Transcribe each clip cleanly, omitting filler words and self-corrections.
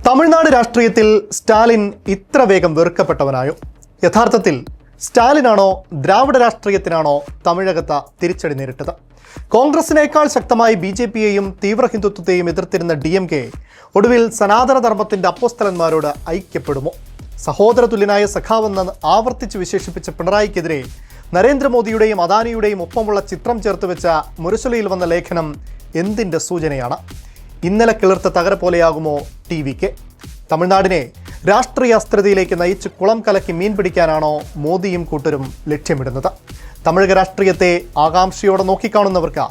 തമിഴ്നാട് രാഷ്ട്രീയത്തിൽ സ്റ്റാലിൻ ഇത്ര വേഗം വെറുക്കപ്പെട്ടവനായോ? യഥാർത്ഥത്തിൽ സ്റ്റാലിനാണോ ദ്രാവിഡ രാഷ്ട്രീയത്തിനാണോ തമിഴകത്ത് തിരിച്ചടി നേരിട്ടത്? കോൺഗ്രസിനേക്കാൾ ശക്തമായി BJP-യെയും തീവ്ര ഹിന്ദുത്വത്തെയും എതിർത്തിരുന്ന DMK ഒടുവിൽ സനാതന ധർമ്മത്തിന്റെ അപ്പോസ്തലന്മാരോട് ഐക്യപ്പെടുമോ? സഹോദരതുല്യനായ സഖാവെന്ന് ആവർത്തിച്ച് വിശേഷിപ്പിച്ച പിണറായിക്കെതിരെ നരേന്ദ്രമോദിയുടെയും അദാനിയുടെയും ഒപ്പമുള്ള ചിത്രം ചേർത്ത് വെച്ച മുരശുലയിൽ വന്ന ലേഖനം എന്തിൻ്റെ സൂചനയാണ്? ഇന്നലെ കിളിർത്ത തകര പോലെയാകുമോ TVK? തമിഴ്നാടിനെ രാഷ്ട്രീയ അസ്ഥിരതയിലേക്ക് നയിച്ച് കുളം കലക്കി മീൻ പിടിക്കാനാണോ മോദിയും കൂട്ടരും ലക്ഷ്യമിടുന്നത്? തമിഴക രാഷ്ട്രീയത്തെ ആകാംക്ഷയോടെ നോക്കിക്കാണുന്നവർക്ക്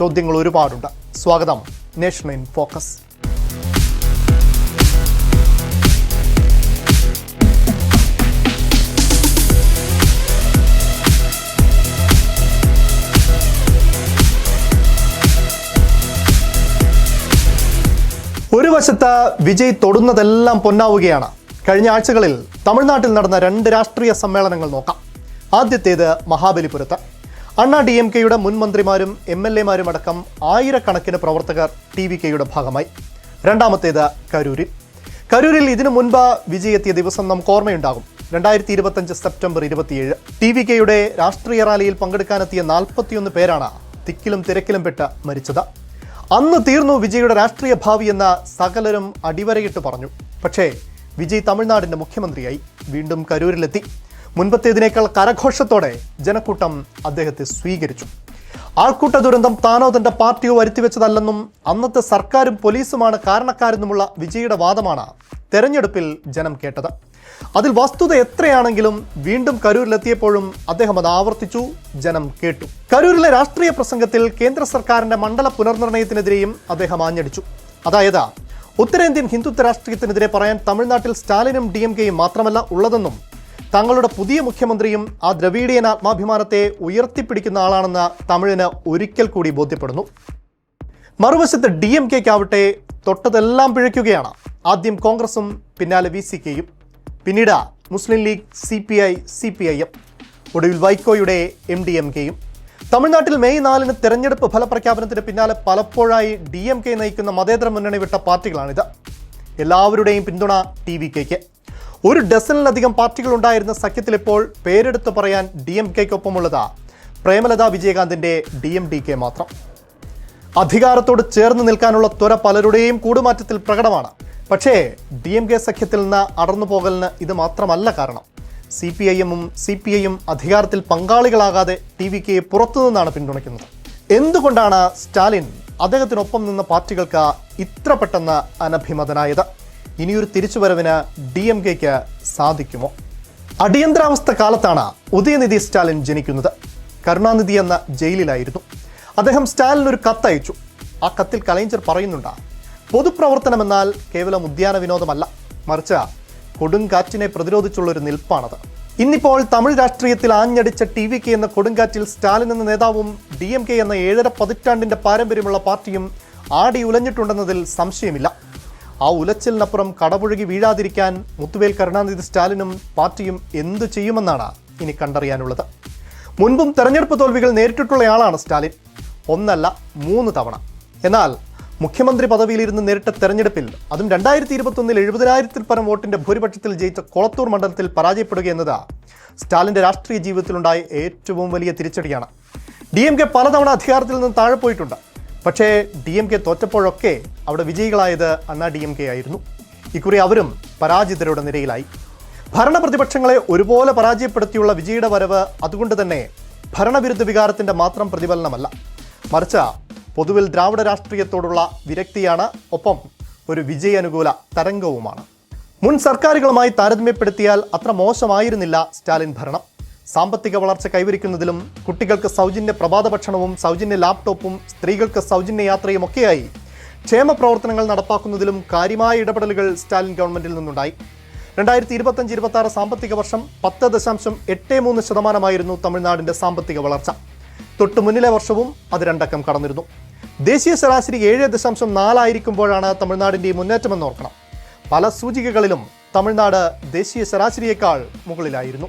ചോദ്യങ്ങൾ ഒരുപാടുണ്ട്. സ്വാഗതം നേഷൻ ഇൻ ഫോക്കസ്. ഒരു വശത്ത് വിജയ് തൊടുന്നതെല്ലാം പൊന്നാവുകയാണ്. കഴിഞ്ഞ ആഴ്ചകളിൽ തമിഴ്നാട്ടിൽ നടന്ന 2 രാഷ്ട്രീയ സമ്മേളനങ്ങൾ നോക്കാം. ആദ്യത്തേത് മഹാബലിപുരത്ത്. അണ്ണാ DMK-യുടെ മുൻ മന്ത്രിമാരും MLA-മാരും അടക്കം ആയിരക്കണക്കിന് പ്രവർത്തകർ TVK-യുടെ ഭാഗമായി. രണ്ടാമത്തേത് കരൂരിൽ ഇതിനു മുൻപ് വിജയ് എത്തിയ ദിവസം നമുക്ക് ഓർമ്മയുണ്ടാകും. 2025 സെപ്റ്റംബർ 27 TVK-യുടെ രാഷ്ട്രീയ റാലിയിൽ പങ്കെടുക്കാനെത്തിയ 41 പേരാണ് തിക്കിലും തിരക്കിലും പെട്ട് മരിച്ചത്. അന്ന് തീർന്നു വിജയുടെ രാഷ്ട്രീയ ഭാവി എന്ന സകലരും അടിവരയിട്ട് പറഞ്ഞു. പക്ഷേ വിജയ് തമിഴ്നാടിൻ്റെ മുഖ്യമന്ത്രിയായി. വീണ്ടും കരൂരിലെത്തി. മുൻപത്തേതിനേക്കാൾ കരഘോഷത്തോടെ ജനക്കൂട്ടം അദ്ദേഹത്തെ സ്വീകരിച്ചു. ആൾക്കൂട്ട ദുരന്തം താനോ തൻ്റെ പാർട്ടിയോ വരുത്തിവെച്ചതല്ലെന്നും അന്നത്തെ സർക്കാരും പോലീസുമാണ് കാരണക്കാരെന്നുമുള്ള വിജയുടെ വാദമാണ് തെരഞ്ഞെടുപ്പിൽ ജനം കേട്ടത്. അതിൽ വസ്തുത എത്രയാണെങ്കിലും വീണ്ടും കരൂരിലെത്തിയപ്പോഴും അദ്ദേഹം അത് ആവർത്തിച്ചു, ജനം കേട്ടു. കരൂരിലെ രാഷ്ട്രീയ പ്രസംഗത്തിൽ കേന്ദ്ര സർക്കാരിന്റെ മണ്ഡല പുനർനിർണയത്തിനെതിരെയും അദ്ദേഹം ആഞ്ഞടിച്ചു. അതായത് ഉത്തരേന്ത്യൻ ഹിന്ദുത്വ രാഷ്ട്രീയത്തിനെതിരെ പറയാൻ തമിഴ്നാട്ടിൽ സ്റ്റാലിനും DMK-യും മാത്രമല്ല ഉള്ളതെന്നും തങ്ങളുടെ പുതിയ മുഖ്യമന്ത്രിയും ആ ദ്രവീഡിയൻ ആത്മാഭിമാനത്തെ ഉയർത്തിപ്പിടിക്കുന്ന ആളാണെന്ന് തമിഴിന് ഒരിക്കൽ കൂടി ബോധ്യപ്പെടുന്നു. മറുവശത്ത് DMK-ക്കാവട്ടെ തൊട്ടതെല്ലാം പിഴയ്ക്കുകയാണ്. ആദ്യം കോൺഗ്രസും പിന്നാലെ VCK-യും, പിന്നീട് മുസ്ലിം ലീഗ്, CPI, CPIM, ഒടുവിൽ വൈക്കോയുടെ MDMK-യും. തമിഴ്നാട്ടിൽ മെയ് 4 തെരഞ്ഞെടുപ്പ് ഫലപ്രഖ്യാപനത്തിന് പിന്നാലെ പലപ്പോഴായി DMK നയിക്കുന്ന മതേതര മുന്നണി വിട്ട പാർട്ടികളാണിത്. എല്ലാവരുടെയും പിന്തുണ TVK-ക്ക്. 1 ഡസനിലധികം പാർട്ടികളുണ്ടായിരുന്ന സഖ്യത്തിലിപ്പോൾ പേരെടുത്ത് പറയാൻ DMK-ക്കൊപ്പമുള്ളത് പ്രേമലത വിജയകാന്തിൻ്റെ DMDK മാത്രം. അധികാരത്തോട് ചേർന്ന് നിൽക്കാനുള്ള ത്വര പലരുടെയും കൂടുമാറ്റത്തിൽ പ്രകടമാണ്. പക്ഷേ DMK സഖ്യത്തിൽ നിന്ന് അടർന്നു പോകലിന് ഇത് മാത്രമല്ല കാരണം. CPIM-ഉം CPI-യും അധികാരത്തിൽ പങ്കാളികളാകാതെ TVK-യെ പുറത്തുനിന്നാണ് പിന്തുണയ്ക്കുന്നത്. എന്തുകൊണ്ടാണ് സ്റ്റാലിൻ അദ്ദേഹത്തിനൊപ്പം നിന്ന പാർട്ടികൾക്ക് ഇത്ര പെട്ടെന്ന് അനഭിമതനായത്? ഇനിയൊരു തിരിച്ചുവരവിന് DMK-ക്ക് സാധിക്കുമോ? അടിയന്തരാവസ്ഥ കാലത്താണ് ഉദയനിധി സ്റ്റാലിൻ ജനിക്കുന്നത്. കരുണാനിധി എന്ന ജയിലിലായിരുന്നു. അദ്ദേഹം സ്റ്റാലിനൊരു കത്തയച്ചു. ആ കത്തിൽ കലൈഞ്ചർ പറയുന്നുണ്ട്, പൊതുപ്രവർത്തനമെന്നാൽ കേവലം ഉദ്യാന വിനോദമല്ല, മറിച്ച് കൊടുങ്കാറ്റിനെ പ്രതിരോധിച്ചുള്ളൊരു നിൽപ്പാണത്. ഇന്നിപ്പോൾ തമിഴ് രാഷ്ട്രീയത്തിൽ ആഞ്ഞടിച്ച TVK എന്ന കൊടുങ്കാറ്റിൽ സ്റ്റാലിൻ എന്ന നേതാവും DMK എന്ന 7.5 പതിറ്റാണ്ടിൻ്റെ പാരമ്പര്യമുള്ള പാർട്ടിയും ആടി ഉലഞ്ഞിട്ടുണ്ടെന്നതിൽ സംശയമില്ല. ആ ഉലച്ചിലിനപ്പുറം കടപുഴകി വീഴാതിരിക്കാൻ മുത്തുവേൽ കരുണാനിധി സ്റ്റാലിനും പാർട്ടിയും എന്തു ചെയ്യുമെന്നാണ് ഇനി കണ്ടറിയാനുള്ളത്. മുൻപും തെരഞ്ഞെടുപ്പ് തോൽവികൾ നേരിട്ടിട്ടുള്ളയാളാണ് സ്റ്റാലിൻ. 1 അല്ല 3 തവണ. എന്നാൽ മുഖ്യമന്ത്രി പദവിയിലിരുന്ന് നേരിട്ട തെരഞ്ഞെടുപ്പിൽ, അതും 2021 70,000-ൽ പരം വോട്ടിന്റെ ഭൂരിപക്ഷത്തിൽ ജയിച്ച കൊളത്തൂർ മണ്ഡലത്തിൽ പരാജയപ്പെടുക എന്നത് സ്റ്റാലിന്റെ രാഷ്ട്രീയ ജീവിതത്തിലുണ്ടായ ഏറ്റവും വലിയ തിരിച്ചടിയാണ്. DMK പലതവണ അധികാരത്തിൽ നിന്ന് താഴെ പോയിട്ടുണ്ട്. പക്ഷേ DMK തോറ്റപ്പോഴൊക്കെ അവിടെ വിജയികളായത് അണ്ണാ DMK ആയിരുന്നു. ഇക്കുറി അവരും പരാജിതരുടെ നിരയിലായി. ഭരണപ്രതിപക്ഷങ്ങളെ ഒരുപോലെ പരാജയപ്പെടുത്തിയുള്ള വിജയുടെ വരവ് അതുകൊണ്ട് തന്നെ ഭരണവിരുദ്ധ വികാരത്തിന്റെ മാത്രം പ്രതിഫലനമല്ല, മറിച്ച് പൊതുവിൽ ദ്രാവിഡ രാഷ്ട്രീയത്തോടുള്ള വിരക്തിയാണ്, ഒപ്പം ഒരു വിജയാനുകൂല തരംഗവുമാണ്. മുൻ സർക്കാരുകളുമായി താരതമ്യപ്പെടുത്തിയാൽ അത്ര മോശമായിരുന്നില്ല സ്റ്റാലിൻ ഭരണം. സാമ്പത്തിക വളർച്ച കൈവരിക്കുന്നതിലും കുട്ടികൾക്ക് സൗജന്യ പ്രഭാത ഭക്ഷണവും സൗജന്യ ലാപ്ടോപ്പും സ്ത്രീകൾക്ക് സൗജന്യ യാത്രയും ഒക്കെയായി ക്ഷേമ പ്രവർത്തനങ്ങൾ നടപ്പാക്കുന്നതിലും കാര്യമായ ഇടപെടലുകൾ സ്റ്റാലിൻ ഗവൺമെന്റിൽ നിന്നുണ്ടായി. 2025-26 സാമ്പത്തിക വർഷം 10.83% തമിഴ്നാടിൻ്റെ സാമ്പത്തിക വളർച്ച. തൊട്ടു മുന്നിലെ വർഷവും അത് 2 അക്കം കടന്നിരുന്നു. ദേശീയ ശരാശരി 7.4 ആയിരിക്കുമ്പോഴാണ് തമിഴ്നാടിൻ്റെ മുന്നേറ്റമെന്ന് ഓർക്കണം. പല സൂചികകളിലും തമിഴ്നാട് ദേശീയ ശരാശരിയേക്കാൾ മുകളിലായിരുന്നു.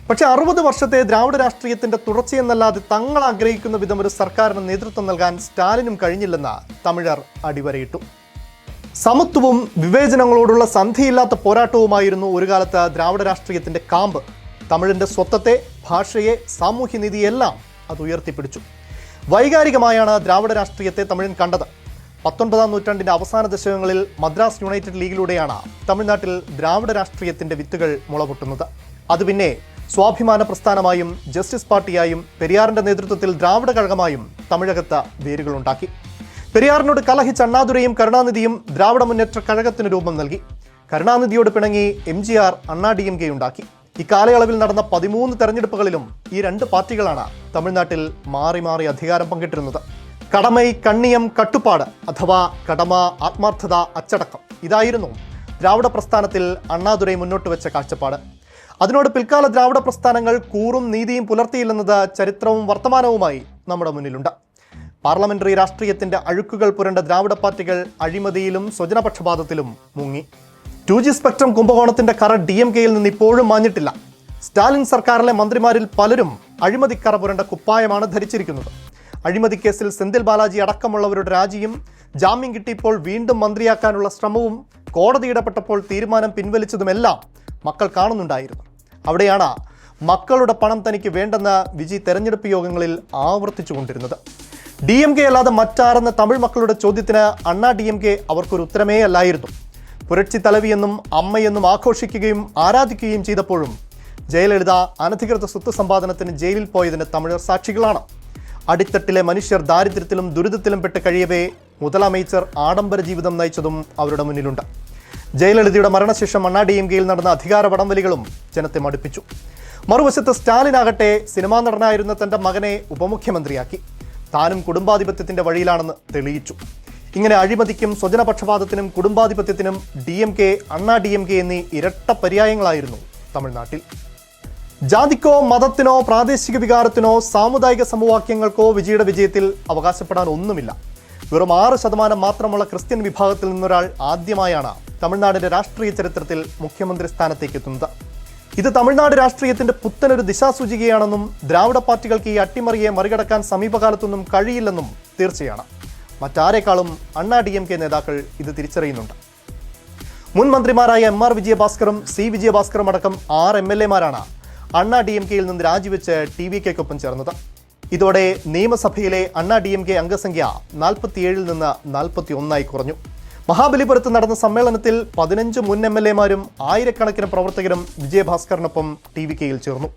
പക്ഷേ 60 വർഷത്തെ ദ്രാവിഡ രാഷ്ട്രീയത്തിൻ്റെ തുടർച്ചയെന്നല്ലാതെ തങ്ങൾ ആഗ്രഹിക്കുന്ന വിധം ഒരു സർക്കാരിന് നേതൃത്വം നൽകാൻ സ്റ്റാലിനും കഴിഞ്ഞില്ലെന്ന് തമിഴർ അടിവരയിട്ടു. സമത്വവും വിവേചനങ്ങളോടുള്ള സന്ധിയില്ലാത്ത പോരാട്ടവുമായിരുന്നു ഒരു കാലത്ത് ദ്രാവിഡ രാഷ്ട്രീയത്തിൻ്റെ കാമ്പ്. തമിഴിൻ്റെ സ്വത്വത്തെ, ഭാഷയെ, സാമൂഹ്യനീതിയെല്ലാം അത് ഉയർത്തിപ്പിടിച്ചു. വൈകാരികമായാണ് ദ്രാവിഡ രാഷ്ട്രീയത്തെ തമിഴൻ കണ്ടത്. 19-ാം നൂറ്റാണ്ടിൻ്റെ അവസാന ദശകങ്ങളിൽ മദ്രാസ് യുണൈറ്റഡ് ലീഗിലൂടെയാണ് തമിഴ്നാട്ടിൽ ദ്രാവിഡ രാഷ്ട്രീയത്തിൻ്റെ വിത്തുകൾ മുളപൊട്ടുന്നത്. അത് പിന്നെ സ്വാഭിമാന പ്രസ്ഥാനമായും ജസ്റ്റിസ് പാർട്ടിയായും പെരിയാറിൻ്റെ നേതൃത്വത്തിൽ ദ്രാവിഡ കഴകമായും തമിഴകത്ത് വേരുകളുണ്ടാക്കി. പെരിയാറിനോട് കലഹിച്ച അണ്ണാദുരയും കരുണാനിധിയും ദ്രാവിഡ മുന്നേറ്റ കഴകത്തിന് രൂപം നൽകി. കരുണാനിധിയോട് പിണങ്ങി MGR അണ്ണാ DMK ഉണ്ടാക്കി. ഇക്കാലയളവിൽ നടന്ന 13 തെരഞ്ഞെടുപ്പുകളിലും ഈ രണ്ട് പാർട്ടികളാണ് തമിഴ്നാട്ടിൽ മാറി മാറി അധികാരം പങ്കിട്ടിരുന്നത്. കടമൈ, കണ്ണിയം, കട്ടുപ്പാട് അഥവാ കടമ, ആത്മാർത്ഥത, അച്ചടക്കം, ഇതായിരുന്നു ദ്രാവിഡ പ്രസ്ഥാനത്തിൽ അണ്ണാദുരൈ മുന്നോട്ട് വെച്ച കാഴ്ചപ്പാട്. അതിനോട് പിൽക്കാല ദ്രാവിഡ പ്രസ്ഥാനങ്ങൾ കൂറും നീതിയും പുലർത്തിയില്ലെന്നത് ചരിത്രവും വർത്തമാനവുമായി നമ്മുടെ മുന്നിലുണ്ട്. പാർലമെന്ററി രാഷ്ട്രീയത്തിന്റെ അഴുക്കുകൾ പുരണ്ട ദ്രാവിഡ പാർട്ടികൾ അഴിമതിയിലും സ്വജനപക്ഷപാതത്തിലും മുങ്ങി. 2G സ്പെക്ട്രം കുംഭകോണത്തിന്റെ കറ DMK-യിൽ നിന്ന് ഇപ്പോഴും മാഞ്ഞിട്ടില്ല. സ്റ്റാലിൻ സർക്കാരിലെ മന്ത്രിമാരിൽ പലരും അഴിമതിക്കറ പുരണ്ട കുപ്പായമാണ് ധരിച്ചിരിക്കുന്നത്. അഴിമതി കേസിൽ സെന്തിൽ ബാലാജി അടക്കമുള്ളവരുടെ രാജിയും ജാമ്യം കിട്ടിയപ്പോൾ വീണ്ടും മന്ത്രിയാക്കാനുള്ള ശ്രമവും കോടതി ഇടപെട്ടപ്പോൾ തീരുമാനം പിൻവലിച്ചതുമെല്ലാം മക്കൾ കാണുന്നുണ്ടായിരുന്നു. അവിടെയാണ് മക്കളുടെ പണം തനിക്ക് വേണ്ടെന്ന് വിജയ് തെരഞ്ഞെടുപ്പ് യോഗങ്ങളിൽ ആവർത്തിച്ചുകൊണ്ടിരുന്നത്. DMK അല്ലാതെ മറ്റാരെന്ന തമിഴ് മക്കളുടെ ചോദ്യത്തിന് അണ്ണാ DMK അവർക്കൊരു ഉത്തരമേ അല്ലായിരുന്നു. പുരട്സി തലവിയെന്നും അമ്മയെന്നും ആഘോഷിക്കുകയും ആരാധിക്കുകയും ചെയ്തപ്പോഴും ജയലളിത അനധികൃത സ്വത്ത് സമ്പാദനത്തിന് ജയിലിൽ പോയതിന് തമിഴർ സാക്ഷികളാണ്. അടിത്തട്ടിലെ മനുഷ്യർ ദാരിദ്ര്യത്തിലും ദുരിതത്തിലും പെട്ട് കഴിയവേ മുതലമേച്ചർ ആഡംബര ജീവിതം നയിച്ചതും അവരുടെ മുന്നിലുണ്ട്. ജയലളിതയുടെ മരണശേഷം അണ്ണാ DMK-യിൽ നടന്ന അധികാര വടംവലികളും ജനത്തെ മടുപ്പിച്ചു. മറുവശത്ത് സ്റ്റാലിനാകട്ടെ സിനിമാ നടനായിരുന്ന തൻ്റെ മകനെ ഉപമുഖ്യമന്ത്രിയാക്കി. താനും കുടുംബാധിപത്യത്തിൻ്റെ വഴിയിലാണെന്ന് തെളിയിച്ചു. ഇങ്ങനെ അഴിമതിക്കും സ്വജനപക്ഷപാതത്തിനും കുടുംബാധിപത്യത്തിനും DMK, അണ്ണാ DMK എന്നീ ഇരട്ട പര്യായങ്ങളായിരുന്നു തമിഴ്നാട്ടിൽ. ജാതിക്കോ മതത്തിനോ പ്രാദേശിക വികാരത്തിനോ സാമുദായിക സമവാക്യങ്ങൾക്കോ വിജയുടെ വിജയത്തിൽ അവകാശപ്പെടാൻ ഒന്നുമില്ല. വെറും 6% മാത്രമുള്ള ക്രിസ്ത്യൻ വിഭാഗത്തിൽ നിന്നൊരാൾ ആദ്യമായാണ് തമിഴ്നാടിൻ്റെ രാഷ്ട്രീയ ചരിത്രത്തിൽ മുഖ്യമന്ത്രി സ്ഥാനത്തേക്ക് എത്തുന്നത്. ഇത് തമിഴ്നാട് രാഷ്ട്രീയത്തിൻ്റെ പുത്തനൊരു ദിശാസൂചികയാണെന്നും ദ്രാവിഡ പാർട്ടികൾക്ക് ഈ അട്ടിമറിയെ മറികടക്കാൻ സമീപകാലത്തൊന്നും കഴിയില്ലെന്നും തീർച്ചയാണ്. മറ്റാരേക്കാളും അണ്ണാ DMK നേതാക്കൾ ഇത് തിരിച്ചറിയുന്നുണ്ട്. മുൻ മന്ത്രിമാരായ MR വിജയഭാസ്കറും C വിജയഭാസ്കറും അടക്കം 6 MLA-മാരാണ് അണ്ണാ DMK-യിൽ നിന്ന് രാജിവെച്ച് TVK-ക്കൊപ്പം ചേർന്നത്. ഇതോടെ നിയമസഭയിലെ അണ്ണാ DMK അംഗസംഖ്യ 47-ൽ നിന്ന് 41-ആയി കുറഞ്ഞു. മഹാബലിപുരത്ത് നടന്ന സമ്മേളനത്തിൽ 15 മുൻ MLA-മാരും ആയിരക്കണക്കിന് പ്രവർത്തകരും വിജയഭാസ്കറിനൊപ്പം TVK-യിൽ ചേർന്നു.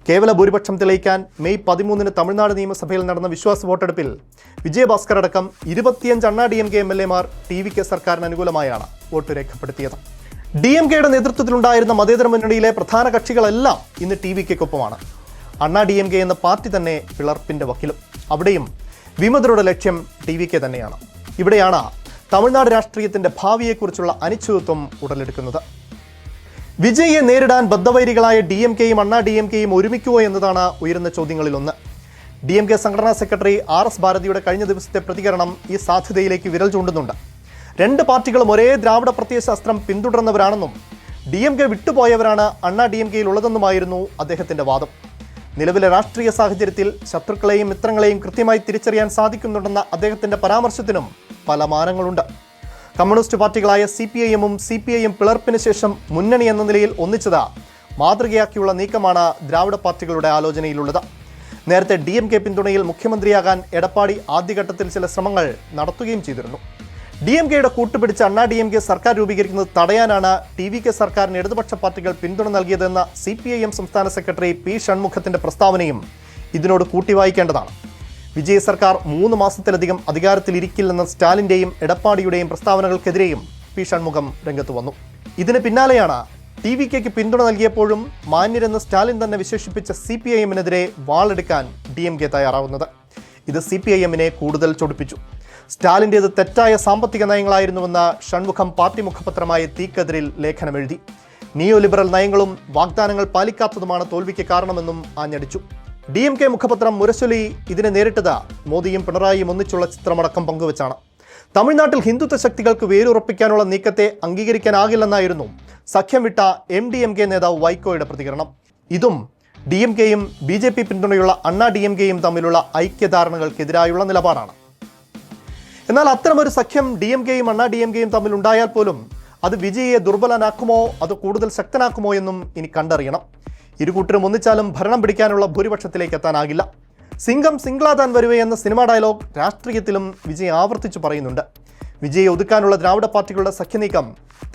കേവല ഭൂരിപക്ഷം തെളിയിക്കാൻ മെയ് 13-ന് തമിഴ്നാട് നിയമസഭയിൽ നടന്ന വിശ്വാസ വോട്ടെടുപ്പിൽ വിജയഭാസ്കർ അടക്കം 25 അണ്ണാ DMK MLA-മാർ TVK സർക്കാരിന് അനുകൂലമായാണ് വോട്ട് രേഖപ്പെടുത്തിയത്. DMK-യുടെ നേതൃത്വത്തിലുണ്ടായിരുന്ന മതേതര മുന്നണിയിലെ പ്രധാന കക്ഷികളെല്ലാം ഇന്ന് TVK-ക്കൊപ്പമാണ്. അണ്ണാ DMK എന്ന പാർട്ടി തന്നെ പിളർപ്പിൻ്റെ വക്കിലും. അവിടെയും വിമതരുടെ ലക്ഷ്യം TVK തന്നെയാണ്. ഇവിടെയാണ് തമിഴ്നാട് രാഷ്ട്രീയത്തിൻ്റെ ഭാവിയെക്കുറിച്ചുള്ള അനിശ്ചിതത്വം ഉടലെടുക്കുന്നത്. വിജയിയെ നേരിടാൻ ബദ്ധവൈരികളായ DMK-യും അണ്ണാ DMK-യും ഒരുമിക്കുമോ എന്നതാണ് ഉയരുന്ന ചോദ്യങ്ങളിലൊന്ന്. DMK സംഘടനാ സെക്രട്ടറി RS ഭാരതിയുടെ കഴിഞ്ഞ ദിവസത്തെ പ്രതികരണം ഈ സാധ്യതയിലേക്ക് വിരൽ ചൂണ്ടുന്നുണ്ട്. രണ്ട് പാർട്ടികളും ഒരേ ദ്രാവിഡ പ്രത്യയശാസ്ത്രം പിന്തുടർന്നവരാണെന്നും DMK വിട്ടുപോയവരാണ് അണ്ണാ DMK-യിൽ ഉള്ളതെന്നുമായിരുന്നു അദ്ദേഹത്തിൻ്റെ വാദം. നിലവിലെ രാഷ്ട്രീയ സാഹചര്യത്തിൽ ശത്രുക്കളെയും മിത്രങ്ങളെയും കൃത്യമായി തിരിച്ചറിയാൻ സാധിക്കുന്നുണ്ടെന്ന അദ്ദേഹത്തിൻ്റെ പരാമർശത്തിനും പല മാനങ്ങളുണ്ട്. കമ്മ്യൂണിസ്റ്റ് പാർട്ടികളായ CPIM-ഉം CPI-യും പിളർപ്പിന് ശേഷം മുന്നണി എന്ന നിലയിൽ ഒന്നിച്ചത് മാതൃകയാക്കിയുള്ള നീക്കമാണ് ദ്രാവിഡ പാർട്ടികളുടെ ആലോചനയിലുള്ളത്. നേരത്തെ DMK പിന്തുണയിൽ മുഖ്യമന്ത്രിയാകാൻ എടപ്പാടി ആദ്യഘട്ടത്തിൽ ചില ശ്രമങ്ങൾ നടത്തുകയും ചെയ്തിരുന്നു. DMK-യുടെ കൂട്ടുപിടിച്ച് അണ്ണാ DMK സർക്കാർ രൂപീകരിക്കുന്നത് തടയാനാണ് TVK സർക്കാരിന് ഇടതുപക്ഷ പാർട്ടികൾ പിന്തുണ നൽകിയതെന്ന CPIM സംസ്ഥാന സെക്രട്ടറി P. ഷൺമുഖത്തിൻ്റെ പ്രസ്താവനയും ഇതിനോട് കൂട്ടി വായിക്കേണ്ടതാണ്. വിജയ് സർക്കാർ 3 മാസത്തിലധികം അധികാരത്തിലിരിക്കില്ലെന്ന സ്റ്റാലിൻ്റെയും എടപ്പാടിയുടെയും പ്രസ്താവനകൾക്കെതിരെയും P. ഷൺമുഖം രംഗത്ത് വന്നു. ഇതിന് പിന്നാലെയാണ് TVK-ക്ക് പിന്തുണ നൽകിയപ്പോഴും മാന്യരെന്ന് സ്റ്റാലിൻ തന്നെ വിശേഷിപ്പിച്ച CPIM-നെതിരെ വാളെടുക്കാൻ DMK തയ്യാറാവുന്നത്. ഇത് CPIM-നെ കൂടുതൽ ചൊടിപ്പിച്ചു. സ്റ്റാലിൻ്റേത് തെറ്റായ സാമ്പത്തിക നയങ്ങളായിരുന്നുവെന്ന് ഷൺമുഖം പാർട്ടി മുഖപത്രമായ തീക്കെതിരിൽ ലേഖനമെഴുതി. നിയോ ലിബറൽ നയങ്ങളും വാഗ്ദാനങ്ങൾ പാലിക്കാത്തതുമാണ് തോൽവിക്ക് കാരണമെന്നും ആഞ്ഞടിച്ചു. DMK മുഖപത്രം മുരശൊലി ഇതിനെ നേരിട്ടത് മോദിയും പിണറായിയും ഒന്നിച്ചുള്ള ചിത്രമടക്കം പങ്കുവച്ചാണ്. തമിഴ്നാട്ടിൽ ഹിന്ദുത്വ ശക്തികൾക്ക് വേരുറപ്പിക്കാനുള്ള നീക്കത്തെ അംഗീകരിക്കാനാകില്ലെന്നായിരുന്നു സഖ്യം വിട്ട MDMK നേതാവ് വൈക്കോയുടെ പ്രതികരണം. ഇതും DMK-യും BJP പിന്തുണയുള്ള അണ്ണാ DMK-യും തമ്മിലുള്ള ഐക്യധാരണകൾക്കെതിരായുള്ള നിലപാടാണ്. എന്നാൽ അത്തരമൊരു സഖ്യം DMKയും അണ്ണാ DMKയും തമ്മിൽ ഉണ്ടായാൽ പോലും അത് വിജയിയെ ദുർബലനാക്കുമോ അതോ കൂടുതൽ ശക്തനാക്കുമോ എന്നും ഇനി കണ്ടറിയണം. ഇരുകൂട്ടരും ഒന്നിച്ചാലും ഭരണം പിടിക്കാനുള്ള ഭൂരിപക്ഷത്തിലേക്ക് എത്താനാകില്ല. സിംഗം സിംഗ്ലാതാൻ വരുവേ എന്ന സിനിമാ ഡയലോഗ് രാഷ്ട്രീയത്തിലും വിജയ് ആവർത്തിച്ചു പറയുന്നുണ്ട്. വിജയെ ഒതുക്കാനുള്ള ദ്രാവിഡ പാർട്ടികളുടെ സഖ്യനീക്കം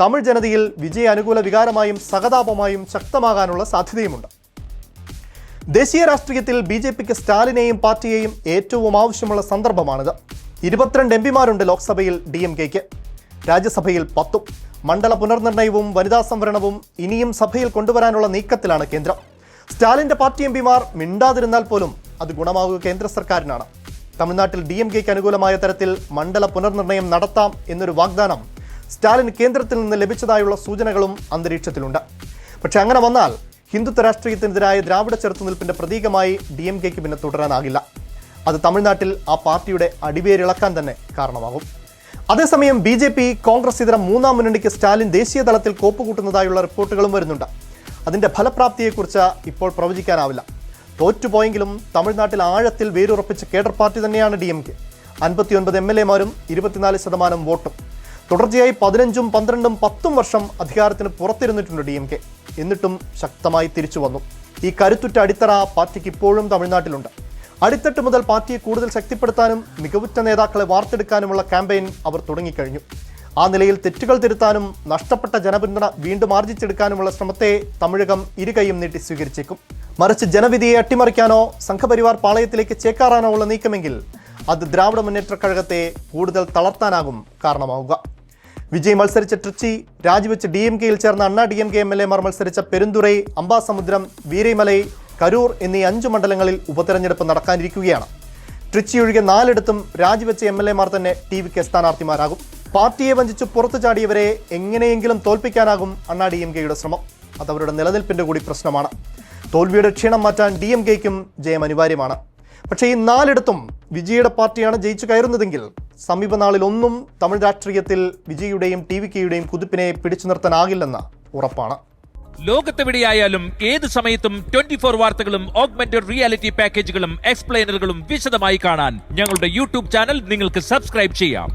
തമിഴ് ജനതയിൽ വിജയ അനുകൂല വികാരമായും സഹതാപമായും ശക്തമാകാനുള്ള സാധ്യതയുമുണ്ട്. ദേശീയ രാഷ്ട്രീയത്തിൽ BJPക്ക് സ്റ്റാലിനെയും പാർട്ടിയെയും ഏറ്റവും ആവശ്യമുള്ള സന്ദർഭമാണിത്. 22 MPമാരുണ്ട് ലോക്സഭയിൽ DMKക്ക്, രാജ്യസഭയിൽ 10. മണ്ഡല പുനർനിർണയവും വനിതാ സംവരണവും ഇനിയും സഭയിൽ കൊണ്ടുവരാനുള്ള നീക്കത്തിലാണ് കേന്ദ്രം. സ്റ്റാലിൻ്റെ പാർട്ടി MPമാർ മിണ്ടാതിരുന്നാൽ പോലും അത് ഗുണമാകുക കേന്ദ്ര സർക്കാരിനാണ്. തമിഴ്നാട്ടിൽ DMKക്ക് അനുകൂലമായ തരത്തിൽ മണ്ഡല പുനർനിർണയം നടത്താം എന്നൊരു വാഗ്ദാനം സ്റ്റാലിന് കേന്ദ്രത്തിൽ നിന്ന് ലഭിച്ചതായുള്ള സൂചനകളും അന്തരീക്ഷത്തിലുണ്ട്. പക്ഷെ അങ്ങനെ വന്നാൽ ഹിന്ദുത്വ രാഷ്ട്രീയത്തിനെതിരായ ദ്രാവിഡ ചെറുത്തുനിൽപ്പിന്റെ പ്രതീകമായി DMKക്ക് പിന്നെ തുടരാനാകില്ല. അത് തമിഴ്നാട്ടിൽ ആ പാർട്ടിയുടെ അടിവേരിളക്കാൻ തന്നെ കാരണമാകും. അതേസമയം BJP കോൺഗ്രസ് ഇതര മൂന്നാം മുന്നണിക്ക് സ്റ്റാലിൻ ദേശീയ തലത്തിൽ കോപ്പുകൂട്ടുന്നതായുള്ള റിപ്പോർട്ടുകളും വരുന്നുണ്ട്. അതിൻ്റെ ഫലപ്രാപ്തിയെക്കുറിച്ച് ഇപ്പോൾ പ്രവചിക്കാനാവില്ല. തോറ്റുപോയെങ്കിലും തമിഴ്നാട്ടിൽ ആഴത്തിൽ വേരുറപ്പിച്ച കേഡർ പാർട്ടി തന്നെയാണ് DMK. 59 MLAമാരും 24% വോട്ടും. തുടർച്ചയായി 15ഉം 12ഉം 10ഉം വർഷം അധികാരത്തിന് പുറത്തിരുന്നിട്ടുണ്ട് DMK. എന്നിട്ടും ശക്തമായി തിരിച്ചു വന്നു. ഈ കരുത്തുറ്റ അടിത്തറ പാർട്ടിക്ക് ഇപ്പോഴും തമിഴ്നാട്ടിലുണ്ട്. അടിത്തട്ട് മുതൽ പാർട്ടിയെ കൂടുതൽ ശക്തിപ്പെടുത്താനും മികവുറ്റ നേതാക്കളെ വാർത്തെടുക്കാനുമുള്ള ക്യാമ്പയിൻ അവർ തുടങ്ങിക്കഴിഞ്ഞു. ആ നിലയിൽ തെറ്റുകൾ തിരുത്താനും നഷ്ടപ്പെട്ട ജനപിന്തുണ വീണ്ടും ആർജിച്ചെടുക്കാനുമുള്ള ശ്രമത്തെ തമിഴകം ഇരുകൈയും നീട്ടി സ്വീകരിച്ചേക്കും. മറിച്ച് ജനവിധിയെ അട്ടിമറിക്കാനോ സംഘപരിവാർ പാളയത്തിലേക്ക് ചേക്കാറാനോ ഉള്ള നീക്കമെങ്കിൽ അത് ദ്രാവിഡ മുന്നേറ്റ കഴകത്തെ കൂടുതൽ തളർത്താനാകും കാരണമാവുക. വിജയ് മത്സരിച്ച ട്രിച്ചി, രാജിവെച്ച് DMKയിൽ ചേർന്ന അണ്ണാ DMK MLAമാർ മത്സരിച്ച പെരുന്തുറൈ, അംബാസമുദ്രം, വീരൈമലൈ, കരൂർ എന്നീ 5 മണ്ഡലങ്ങളിൽ ഉപതെരഞ്ഞെടുപ്പ് നടക്കാനിരിക്കുകയാണ്. ട്രിച്ചി ഒഴികെ 4ഇടത്തും രാജിവെച്ച MLAമാർ തന്നെ TVK സ്ഥാനാർത്ഥിമാരാകും. പാർട്ടിയെ വഞ്ചിച്ച് പുറത്തു ചാടിയവരെ എങ്ങനെയെങ്കിലും തോൽപ്പിക്കാനാകും അണ്ണാ DMKയുടെ ശ്രമം. അതവരുടെ നിലനിൽപ്പിന്റെ കൂടി പ്രശ്നമാണ്. തോൽവിയുടെ ക്ഷീണം മാറ്റാൻ DMKയ്ക്കും ജയം അനിവാര്യമാണ്. പക്ഷേ ഈ 4ഇടത്തും വിജയുടെ പാർട്ടിയാണ് ജയിച്ചു കയറുന്നതെങ്കിൽ സമീപനാളിലൊന്നും തമിഴ് രാഷ്ട്രീയത്തിൽ വിജയുടെയും TVKയുടെയും കുതിപ്പിനെ പിടിച്ചു നിർത്താനാകില്ലെന്ന് ഉറപ്പാണ്. ലോകത്തെവിടെയായാലും ഏത് സമയത്തും 24 വാർത്തകളും ഓഗ്മെന്റഡ് റിയാലിറ്റി പാക്കേജുകളും എക്സ്പ്ലെയിനറുകളും വിശദമായി കാണാൻ ഞങ്ങളുടെ YouTube ചാനൽ നിങ്ങൾക്ക് സബ്സ്ക്രൈബ് ചെയ്യാം.